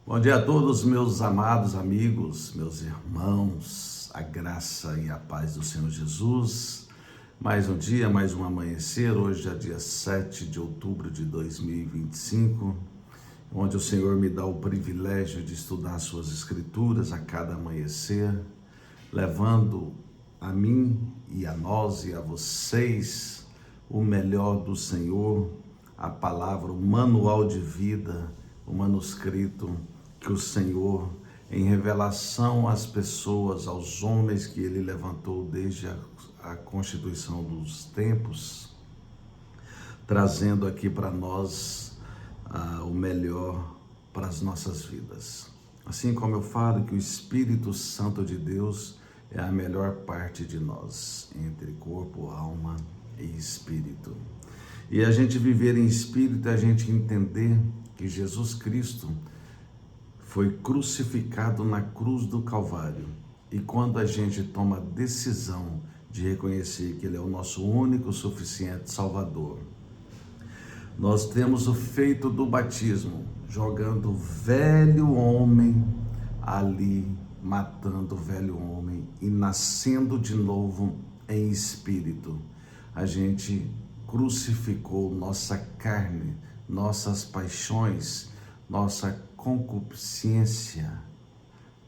Bom dia a todos, meus amados amigos, meus irmãos, a graça e a paz do Senhor Jesus. Mais um dia, mais um amanhecer. Hoje é dia 7 de outubro de 2025, onde o Senhor me dá o privilégio de estudar suas escrituras a cada amanhecer, levando a mim e a nós e a vocês o melhor do Senhor, a palavra, o manual de vida, o manuscrito que o Senhor, em revelação às pessoas, aos homens que Ele levantou desde a constituição dos tempos, trazendo aqui para nós o melhor para as nossas vidas. Assim como eu falo que o Espírito Santo de Deus é a melhor parte de nós, entre corpo, alma e espírito. E a gente viver em espírito, a gente entender que Jesus Cristo foi crucificado na cruz do Calvário. E quando a gente toma a decisão de reconhecer que Ele é o nosso único, suficiente Salvador, nós temos o feito do batismo, jogando o velho homem ali, matando o velho homem e nascendo de novo em espírito. A gente crucificou nossa carne, nossas paixões, nossa concupiscência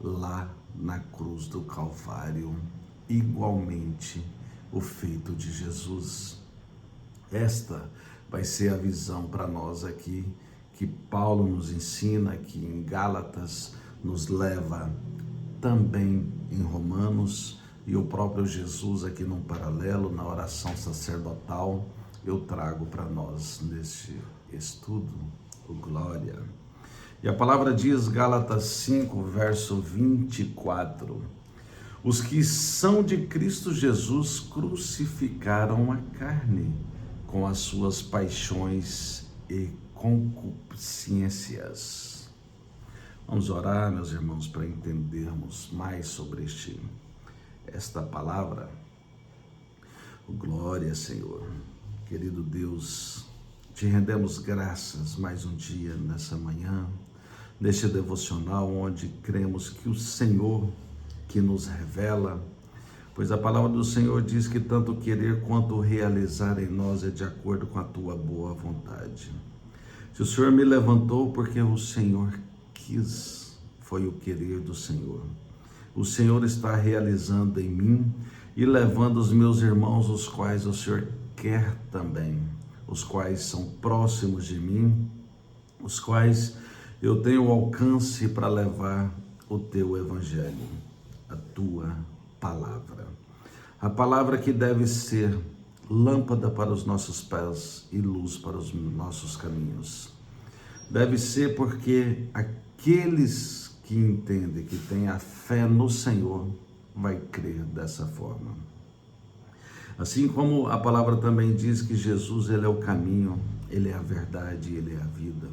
lá na cruz do Calvário, igualmente o feito de Jesus. Esta vai ser a visão para nós aqui, que Paulo nos ensina, que em Gálatas nos leva também em Romanos, e o próprio Jesus aqui num paralelo, na oração sacerdotal, eu trago para nós neste estudo, o glória. E a palavra diz, Gálatas 5, verso 24, os que são de Cristo Jesus crucificaram a carne com as suas paixões e concupiscências. Vamos orar, meus irmãos, para entendermos mais sobre esta palavra. Glória, Senhor. Querido Deus, te rendemos graças mais um dia nessa manhã, neste devocional onde cremos que o Senhor que nos revela, pois a palavra do Senhor diz que tanto querer quanto realizar em nós é de acordo com a tua boa vontade. Se o Senhor me levantou porque o Senhor quis, foi o querer do Senhor. O Senhor está realizando em mim e levando os meus irmãos, os quais o Senhor quer também, os quais são próximos de mim, os quais eu tenho alcance para levar o teu evangelho, a tua palavra. A palavra que deve ser lâmpada para os nossos pés e luz para os nossos caminhos. Deve ser porque aqueles que entendem, que têm a fé no Senhor, vai crer dessa forma. Assim como a palavra também diz que Jesus, Ele é o caminho, Ele é a verdade, Ele é a vida.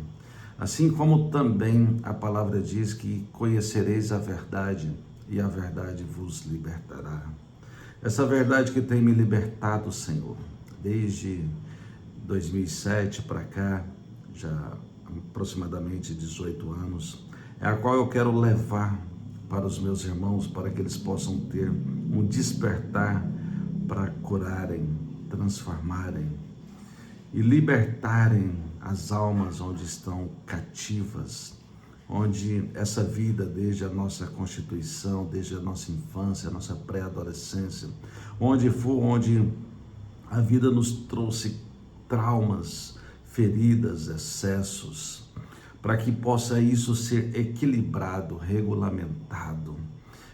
Assim como também a palavra diz que conhecereis a verdade e a verdade vos libertará. Essa verdade que tem me libertado, Senhor, desde 2007 para cá, já aproximadamente 18 anos, é a qual eu quero levar para os meus irmãos, para que eles possam ter um despertar para curarem, transformarem e libertarem as almas onde estão cativas, onde essa vida, desde a nossa constituição, desde a nossa infância, a nossa pré-adolescência, onde a vida nos trouxe traumas, feridas, excessos, para que possa isso ser equilibrado, regulamentado,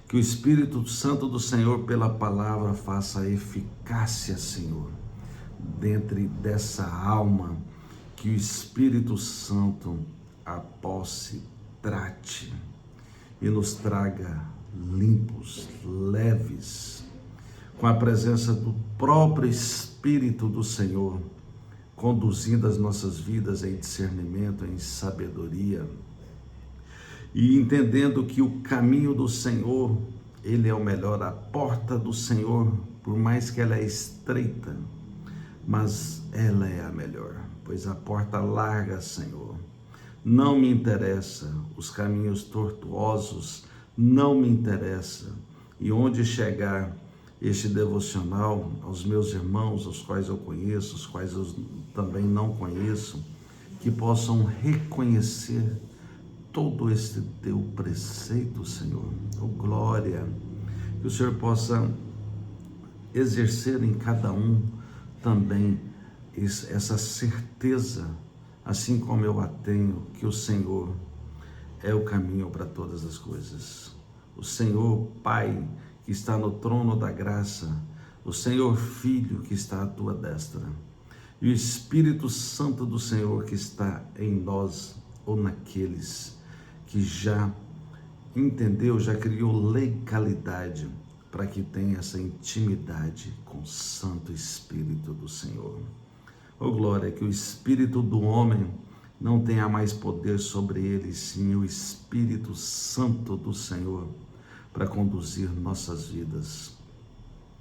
que o Espírito Santo do Senhor, pela palavra, faça eficácia, Senhor, dentro dessa alma, que o Espírito Santo a posse, trate e nos traga limpos, leves, com a presença do próprio Espírito do Senhor, conduzindo as nossas vidas em discernimento, em sabedoria, e entendendo que o caminho do Senhor, Ele é o melhor, a porta do Senhor, por mais que ela é estreita, mas ela é a melhor, pois a porta larga, Senhor, não me interessa. Os caminhos tortuosos não me interessa. E onde chegar este devocional aos meus irmãos, os quais eu conheço, os quais eu também não conheço, que possam reconhecer todo este teu preceito, Senhor. Oh, glória! Que o Senhor possa exercer em cada um também essa certeza, assim como eu a tenho, que o Senhor é o caminho para todas as coisas. O Senhor Pai, que está no trono da graça, o Senhor Filho, que está à tua destra, e o Espírito Santo do Senhor, que está em nós ou naqueles que já entendeu, já criou legalidade para que tenha essa intimidade com o Santo Espírito do Senhor. Oh, glória, que o Espírito do homem não tenha mais poder sobre ele, sim o Espírito Santo do Senhor para conduzir nossas vidas.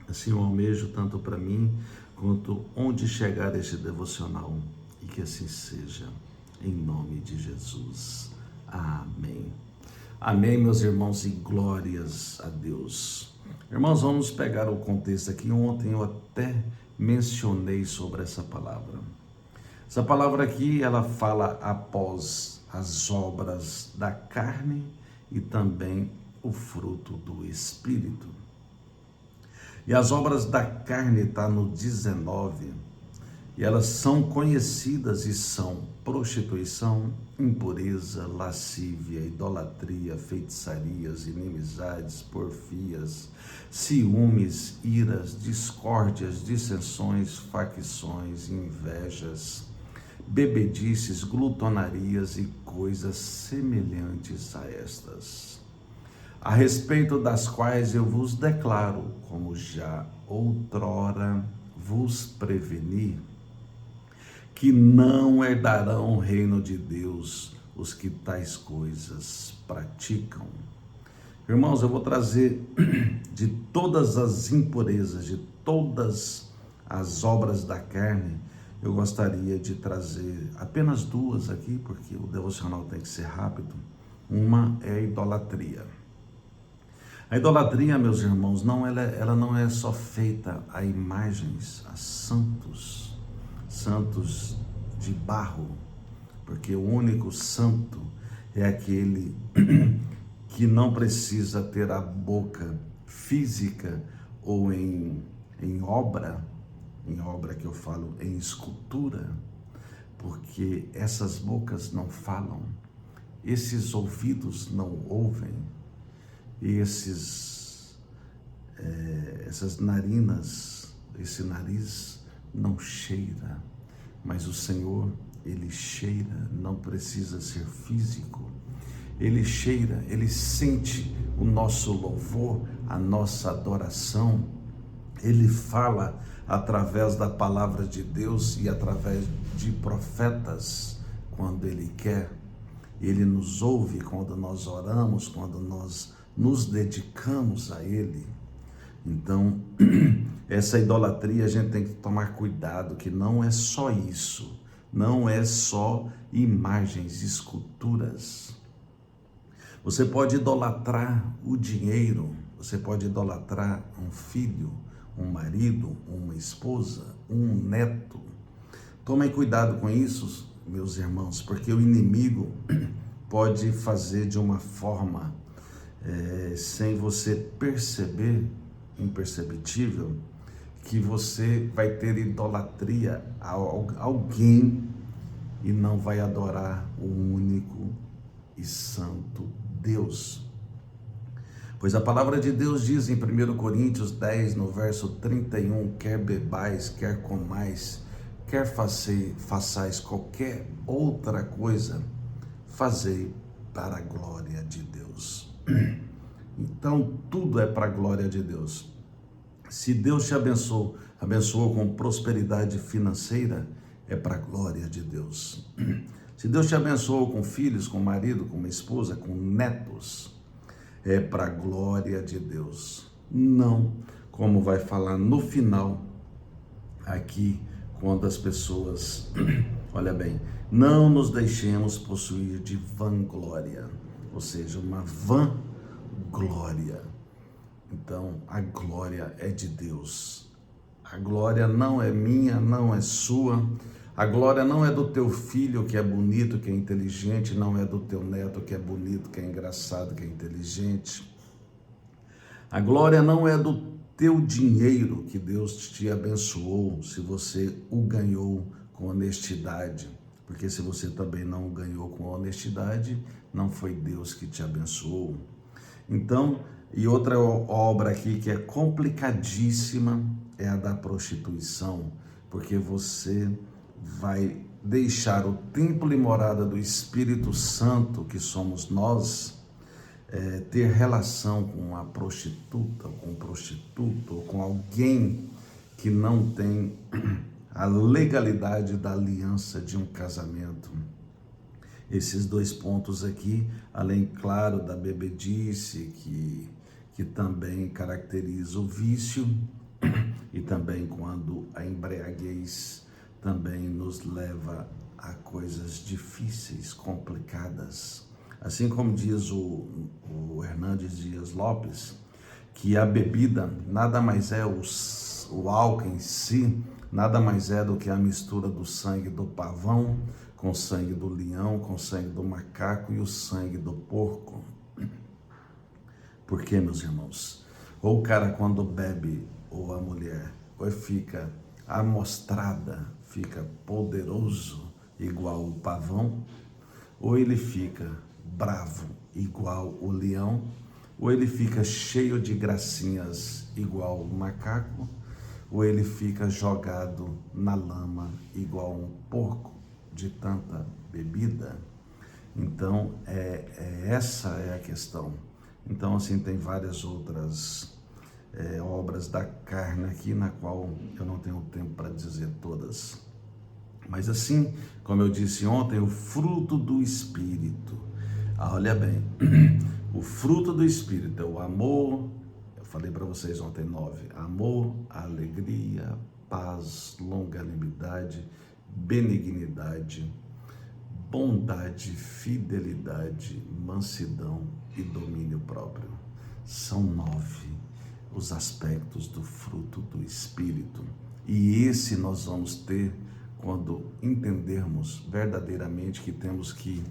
Assim eu almejo tanto para mim quanto onde chegar este devocional, e que assim seja, em nome de Jesus. Amém. Amém, meus irmãos, e glórias a Deus. Irmãos, vamos pegar o contexto aqui. Ontem eu até mencionei sobre essa palavra. Essa palavra aqui, ela fala após as obras da carne e também o fruto do Espírito. E as obras da carne está no 19, e elas são conhecidas e são prostituição, impureza, lascívia, idolatria, feitiçarias, inimizades, porfias, ciúmes, iras, discórdias, dissensões, facções, invejas, bebedices, glutonarias e coisas semelhantes a estas, a respeito das quais eu vos declaro, como já outrora vos preveni, que não herdarão o reino de Deus os que tais coisas praticam. Irmãos, eu vou trazer de todas as impurezas, de todas as obras da carne, eu gostaria de trazer apenas duas aqui, porque o devocional tem que ser rápido. Uma é a idolatria. A idolatria, meus irmãos, ela não é só feita a imagens, a santos de barro, porque o único santo é aquele que não precisa ter a boca física ou em obra que eu falo, em escultura, porque essas bocas não falam, esses ouvidos não ouvem, essas narinas, esse nariz não cheira, mas o Senhor, Ele cheira, não precisa ser físico, Ele cheira, Ele sente o nosso louvor, a nossa adoração, Ele fala através da palavra de Deus e através de profetas quando Ele quer, Ele nos ouve quando nós oramos, quando nós nos dedicamos a Ele. Então, essa idolatria a gente tem que tomar cuidado, que não é só isso, não é só imagens, esculturas. Você pode idolatrar o dinheiro, você pode idolatrar um filho, um marido, uma esposa, um neto. Tomem cuidado com isso, meus irmãos, porque o inimigo pode fazer de uma forma sem você perceber, imperceptível, que você vai ter idolatria a alguém e não vai adorar o único e santo Deus. Pois a palavra de Deus diz em 1 Coríntios 10, no verso 31, quer bebais, quer comais, quer façais qualquer outra coisa, fazei para a glória de Deus. Então, tudo é para a glória de Deus. Se Deus te abençoou com prosperidade financeira, é para a glória de Deus. Se Deus te abençoou com filhos, com marido, com uma esposa, com netos, é para a glória de Deus. Não, como vai falar no final, aqui, quando as pessoas, olha bem, Não nos deixemos possuir de vanglória, ou seja, uma vanglória. Então, a glória é de Deus. A glória não é minha, não é sua. A glória não é do teu filho que é bonito, que é inteligente, não é do teu neto que é bonito, que é engraçado, que é inteligente. A glória não é do teu dinheiro que Deus te abençoou, se você o ganhou com honestidade. Porque se você também não o ganhou com honestidade, não foi Deus que te abençoou. Então, e outra obra aqui que é complicadíssima é a da prostituição, porque você vai deixar o templo e morada do Espírito Santo, que somos nós, ter relação com uma prostituta, com um prostituto, ou com alguém que não tem a legalidade da aliança de um casamento. Esses dois pontos aqui, além, claro, da bebedice, que também caracteriza o vício, e também quando a embriaguez também nos leva a coisas difíceis, complicadas. Assim como diz o Hernandes Dias Lopes, que a bebida nada mais é, o álcool em si, nada mais é do que a mistura do sangue do pavão com o sangue do leão, com o sangue do macaco e o sangue do porco. Por quê, meus irmãos? Ou o cara quando bebe, ou a mulher, ou fica amostrada, fica poderoso igual o pavão, ou ele fica bravo igual o leão, ou ele fica cheio de gracinhas igual o macaco, ou ele fica jogado na lama igual um porco de tanta bebida. Então, essa é a questão. Então, assim, tem várias outras obras da carne aqui, na qual eu não tenho tempo para dizer todas. Mas assim, como eu disse ontem, o fruto do Espírito. Olha bem, o fruto do Espírito é o amor, eu falei para vocês ontem 9, amor, alegria, paz, longanimidade, benignidade, bondade, fidelidade, mansidão e domínio próprio. São 9 os aspectos do fruto do Espírito. E esse nós vamos ter quando entendermos verdadeiramente que temos que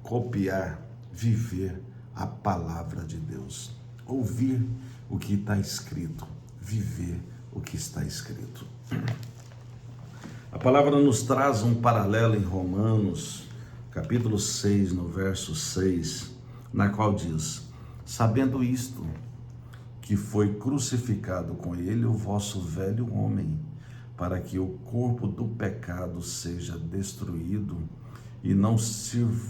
copiar, viver a palavra de Deus. Ouvir o que está escrito, viver o que está escrito. A palavra nos traz um paralelo em Romanos, capítulo 6, no verso 6, na qual diz: sabendo isto, que foi crucificado com ele o vosso velho homem, para que o corpo do pecado seja destruído e não sirvamos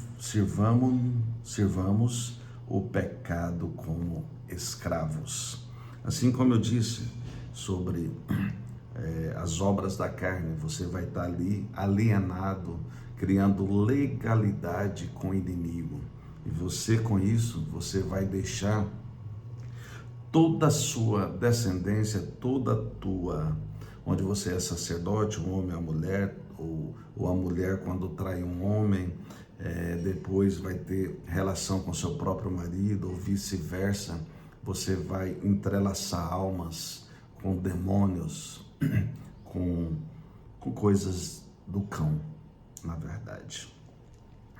o pecado como escravos. Assim como eu disse sobre as obras da carne, você vai estar ali alienado, criando legalidade com o inimigo. E você com isso, você vai deixar toda a sua descendência, toda a tua, onde você é sacerdote, um homem, a mulher, ou a mulher quando trai um homem, depois vai ter relação com seu próprio marido, ou vice-versa, você vai entrelaçar almas com demônios, com coisas do cão, na verdade.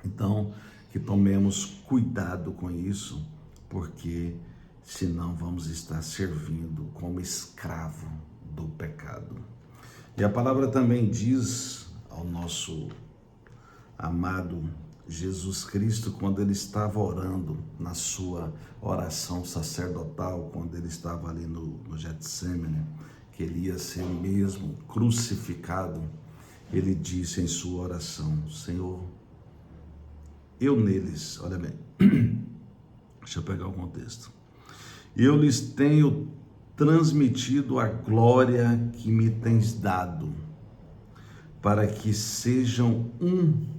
Então, que tomemos cuidado com isso, porque senão vamos estar servindo como escravo do pecado. E a palavra também diz ao nosso amado Jesus Cristo, quando ele estava orando na sua oração sacerdotal, quando ele estava ali no Getsêmani, que ele ia ser mesmo crucificado, ele disse em sua oração: Senhor, eu neles, olha bem, deixa eu pegar o contexto, eu lhes tenho transmitido a glória que me tens dado, para que sejam um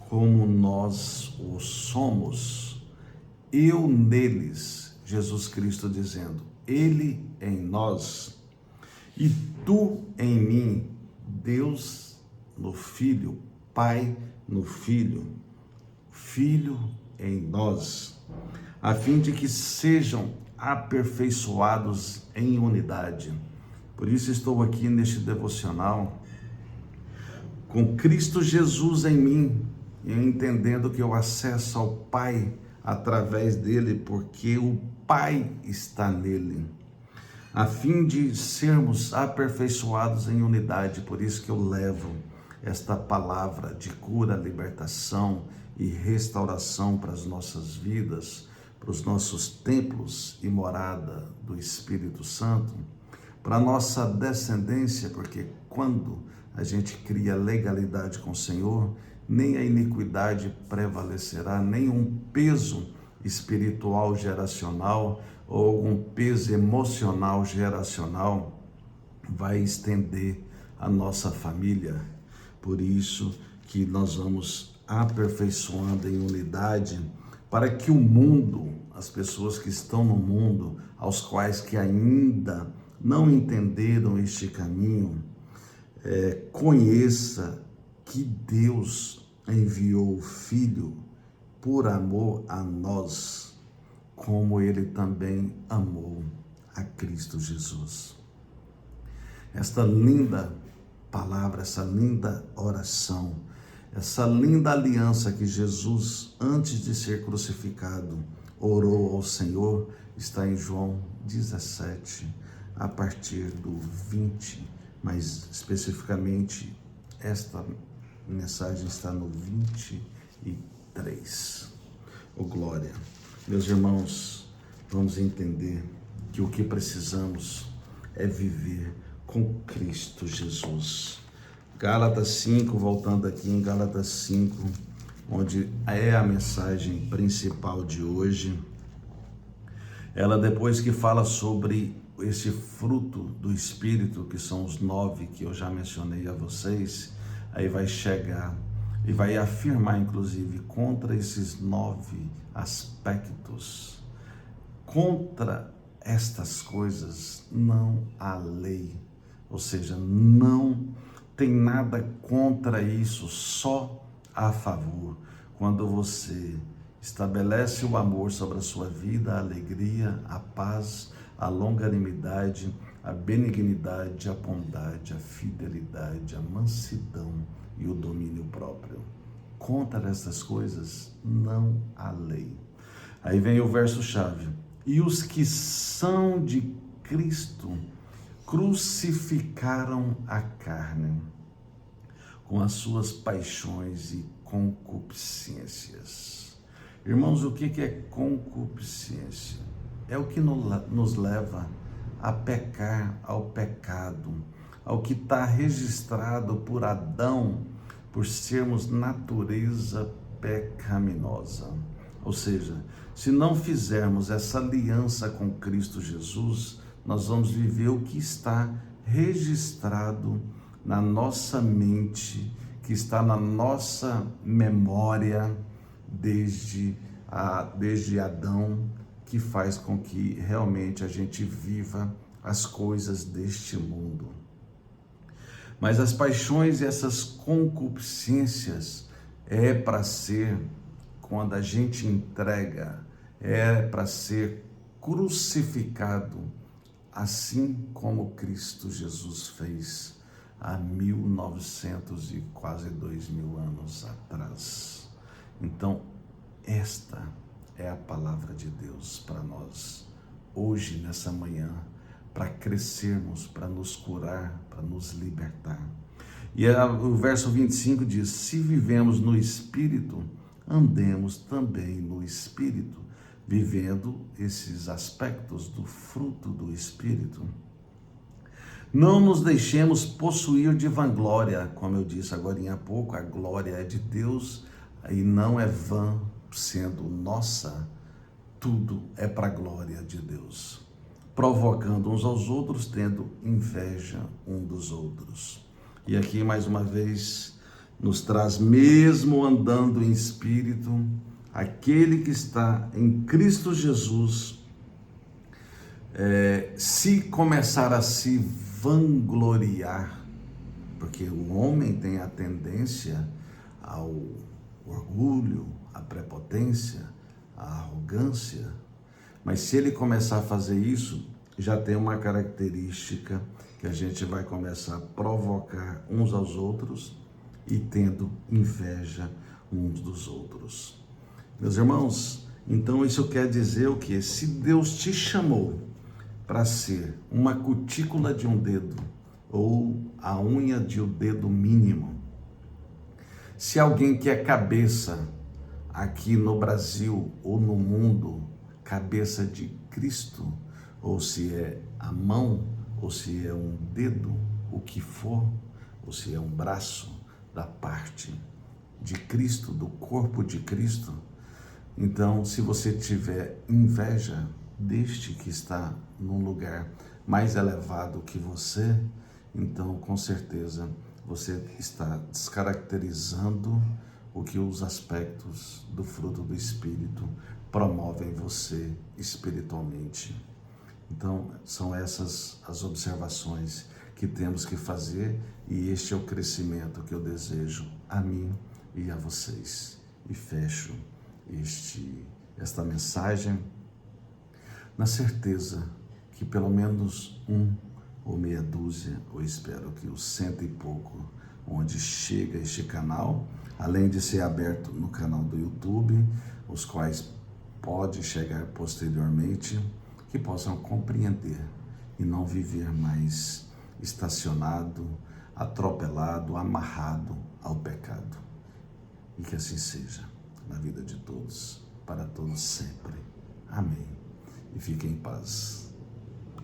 como nós o somos, eu neles, Jesus Cristo dizendo, ele em nós e tu em mim, Deus no Filho Pai no Filho, Filho em nós, a fim de que sejam aperfeiçoados em unidade. Por isso estou aqui neste devocional, com Cristo Jesus em mim, e entendendo que eu acesso ao Pai através dele, porque o Pai está nele, a fim de sermos aperfeiçoados em unidade. Por isso que eu levo esta palavra de cura, libertação e restauração para as nossas vidas, para os nossos templos e morada do Espírito Santo, para a nossa descendência, porque quando a gente cria legalidade com o Senhor, nem a iniquidade prevalecerá, nem um peso espiritual geracional ou algum peso emocional geracional vai estender a nossa família. Por isso que nós vamos aperfeiçoando em unidade, para que o mundo, as pessoas que estão no mundo, aos quais que ainda não entenderam este caminho, conheça que Deus enviou o Filho por amor a nós, como Ele também amou a Cristo Jesus. Esta linda palavra, essa linda oração, essa linda aliança que Jesus, antes de ser crucificado, orou ao Senhor, está em João 17, a partir do 20, mas especificamente esta mensagem está no 23. Oh, glória! Meus irmãos, vamos entender que o que precisamos é viver com Cristo Jesus. Gálatas 5, voltando aqui em Gálatas 5, onde é a mensagem principal de hoje. Ela, depois que fala sobre esse fruto do Espírito, que são os 9 que eu já mencionei a vocês, aí vai chegar e vai afirmar, inclusive, contra esses 9 aspectos, contra estas coisas não há lei, ou seja, não tem nada contra isso, só a favor. Quando você estabelece o amor sobre a sua vida, a alegria, a paz, a longanimidade, a benignidade, a bondade, a fidelidade, a mansidão e o domínio próprio. Contra essas coisas não há lei. Aí vem o verso-chave. E os que são de Cristo crucificaram a carne com as suas paixões e concupiscências. Irmãos, o que é concupiscência? É o que nos leva a pecar, ao pecado, ao que está registrado por Adão, por sermos natureza pecaminosa. Ou seja, se não fizermos essa aliança com Cristo Jesus, nós vamos viver o que está registrado na nossa mente, que está na nossa memória desde Adão, que faz com que realmente a gente viva as coisas deste mundo. Mas as paixões e essas concupiscências é para ser, quando a gente entrega, é para ser crucificado, assim como Cristo Jesus fez há 1900 e quase 2000 anos atrás. Então, esta é a palavra de Deus para nós, hoje, nessa manhã, para crescermos, para nos curar, para nos libertar. E o verso 25 diz: se vivemos no Espírito, andemos também no Espírito, vivendo esses aspectos do fruto do Espírito. Não nos deixemos possuir de vanglória, como eu disse agora há pouco, a glória é de Deus e não é vã, sendo nossa, tudo é para a glória de Deus. Provocando uns aos outros, tendo inveja um dos outros. E aqui, mais uma vez, nos traz, mesmo andando em espírito, aquele que está em Cristo Jesus, se começar a se vangloriar, porque o homem tem a tendência ao orgulho, à prepotência, à arrogância. Mas se ele começar a fazer isso, já tem uma característica que a gente vai começar a provocar uns aos outros e tendo inveja uns dos outros. Meus irmãos, então isso quer dizer o quê? Se Deus te chamou para ser uma cutícula de um dedo ou a unha de um dedo mínimo, se alguém que é cabeça aqui no Brasil ou no mundo, cabeça de Cristo, ou se é a mão, ou se é um dedo, o que for, ou se é um braço da parte de Cristo, do corpo de Cristo, então se você tiver inveja deste que está num lugar mais elevado que você, então com certeza você está descaracterizando o que os aspectos do fruto do Espírito promovem em você espiritualmente. Então, são essas as observações que temos que fazer e este é o crescimento que eu desejo a mim e a vocês. E fecho esta mensagem na certeza que pelo menos um ou meia dúzia, ou espero que os 100 e pouco, onde chega este canal, além de ser aberto no canal do YouTube, os quais pode chegar posteriormente, que possam compreender e não viver mais estacionado, atropelado, amarrado ao pecado. E que assim seja na vida de todos, para todos sempre. Amém. E fiquem em paz.